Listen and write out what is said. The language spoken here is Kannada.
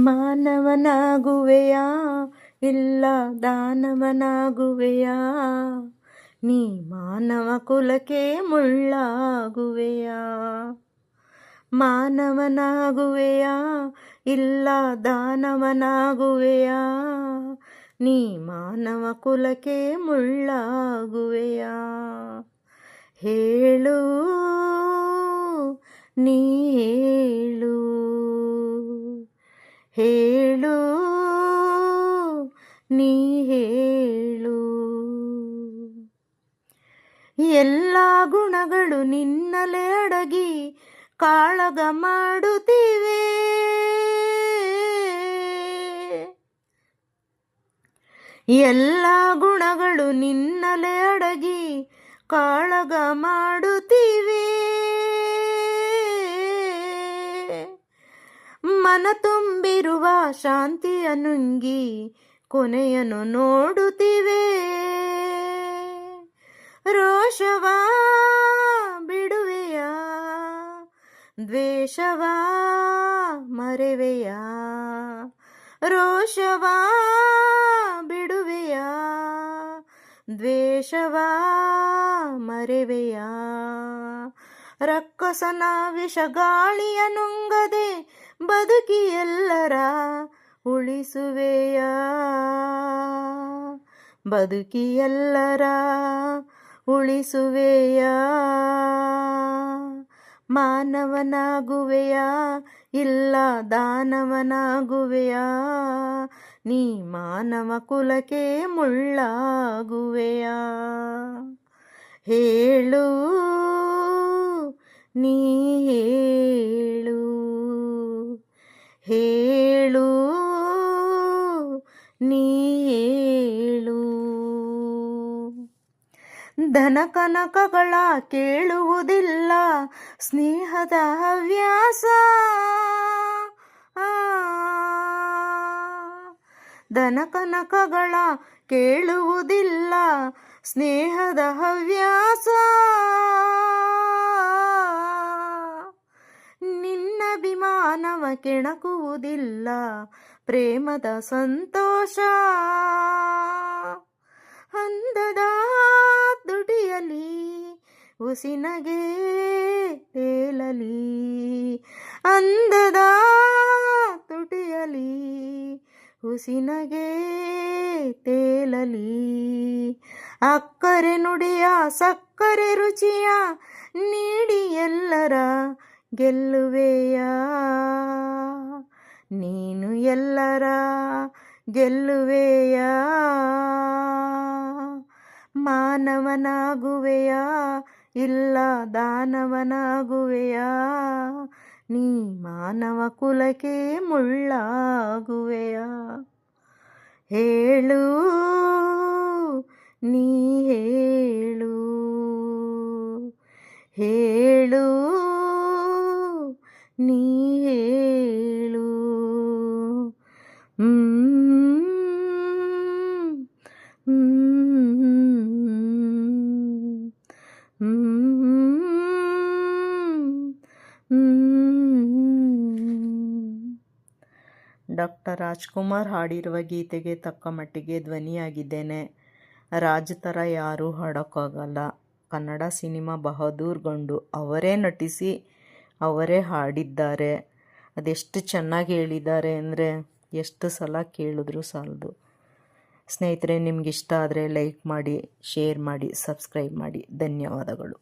ಮಾನವನಾಗುವೆಯಾ ಇಲ್ಲ ದಾನವನಾಗುವೆಯಾ, ನೀ ಮಾನವ ಕುಲಕ್ಕೆ ಮುಳ್ಳಾಗುವೆಯಾ. ಮಾನವನಾಗುವೆಯಾ ಇಲ್ಲ ದಾನವನಾಗುವೆಯಾ, ನೀ ಮಾನವ ಕುಲಕ್ಕೆ ಮುಳ್ಳಾಗುವೆಯಾ. ಹೇಳು ನೀ ಹೇಳು, ಹೇಳು ನೀ ಹೇಳು. ಎಲ್ಲ ಗುಣಗಳು ನಿನ್ನಲೆ ಅಡಗಿ ಕಾಳಗ ಮಾಡುತ್ತಿವೆ, ಎಲ್ಲ ಗುಣಗಳು ನಿನ್ನಲೆ ಅಡಗಿ ಕಾಳಗ ಮಾಡುತ್ತಿವೆ. ಮನ ತುಂಬಿರುವ ಶಾಂತಿಯ ನುಂಗಿ ಕೊನೆಯನ್ನು ನೋಡುತ್ತಿವೆ. ರೋಷವ ಬಿಡುವೆಯ, ದ್ವೇಷವ ಮರೆವೆಯ. ರೋಷವ ಬಿಡುವೆಯ, ದ್ವೇಷವ ಮರೆವೆಯ. ರಕ್ಕಸನ ವಿಷಗಾಳಿಯ ನುಂಗದೆ ಬದುಕಿ ಎಲ್ಲರ ಉಳಿಸುವೆಯ, ಬದುಕಿ ಎಲ್ಲರ ಉಳಿಸುವೆಯ. ಮಾನವನಾಗುವೆಯಾ ಇಲ್ಲ ದಾನವನಾಗುವೆಯಾ, ನೀ ಮಾನವ ಕುಲಕ್ಕೆ ಮುಳ್ಳಾಗುವೆಯಾ. ಹೇಳು ನೀ ಹೇಳು, ಹೇಳು ನೀ ಹೇಳು. ಧನ ಕನಕಗಳ ಕೇಳುವುದಿಲ್ಲ ಸ್ನೇಹದ ಹವ್ಯಾಸ, ಧನ ಕನಕಗಳ ಕೇಳುವುದಿಲ್ಲ ಸ್ನೇಹದ ಹವ್ಯಾಸ. ನಿನ್ನಭಿಮಾನವ ಕೆಣಕುವುದಿಲ್ಲ ಪ್ರೇಮದ ಸಂತೋಷ. ಅಂದದ ದುಡಿಯಲಿ ಉಸಿನಗೆ ತೇಲಲಿ, ಅಂದದ ತುಟಿಯಲಿ ಉಸಿನಗೆ ತೇಲಲಿ. ಅಕ್ಕರೆ ನುಡಿಯ ಸಕ್ಕರೆ ರುಚಿಯ ನೀಡಿ ಎಲ್ಲರ ಗೆಲ್ಲುವೆಯ, ನೀನು ಎಲ್ಲರ ಗೆಲ್ಲುವೆಯ. ಮಾನವನಾಗುವೆಯಾ ಇಲ್ಲ ದಾನವನಾಗುವೆಯಾ, ನೀ ಮಾನವ ಕುಲಕ್ಕೆ ಮುಳ್ಳಾಗುವೆಯಾ. ಹೇಳು ನೀ ಹೇಳು, ಹೇಳು ನೀ ಹೇಳು. ಡಾಕ್ಟರ್ ರಾಜ್ಕುಮಾರ್ ಹಾಡಿರುವ ಗೀತೆಗೆ ತಕ್ಕ ಮಟ್ಟಿಗೆ ಧ್ವನಿಯಾಗಿದ್ದೇನೆ. ರಾಜ್ ಥರ ಯಾರೂ ಹಾಡೋಕ್ಕಾಗಲ್ಲ. ಕನ್ನಡ ಸಿನಿಮಾ ಬಹದ್ದೂರ್ ಗಂಡು ಅವರೇ ನಟಿಸಿ ಅವರೇ ಹಾಡಿದ್ದಾರೆ. ಅದೆಷ್ಟು ಚೆನ್ನಾಗಿ ಹೇಳಿದ್ದಾರೆ ಅಂದರೆ ಎಷ್ಟು ಸಲ ಕೇಳಿದ್ರೂ ಸಾಲದು. ಸ್ನೇಹಿತರೆ, ನಿಮಗಿಷ್ಟ ಆದರೆ ಲೈಕ್ ಮಾಡಿ, ಶೇರ್ ಮಾಡಿ, ಸಬ್ಸ್ಕ್ರೈಬ್ ಮಾಡಿ. ಧನ್ಯವಾದಗಳು.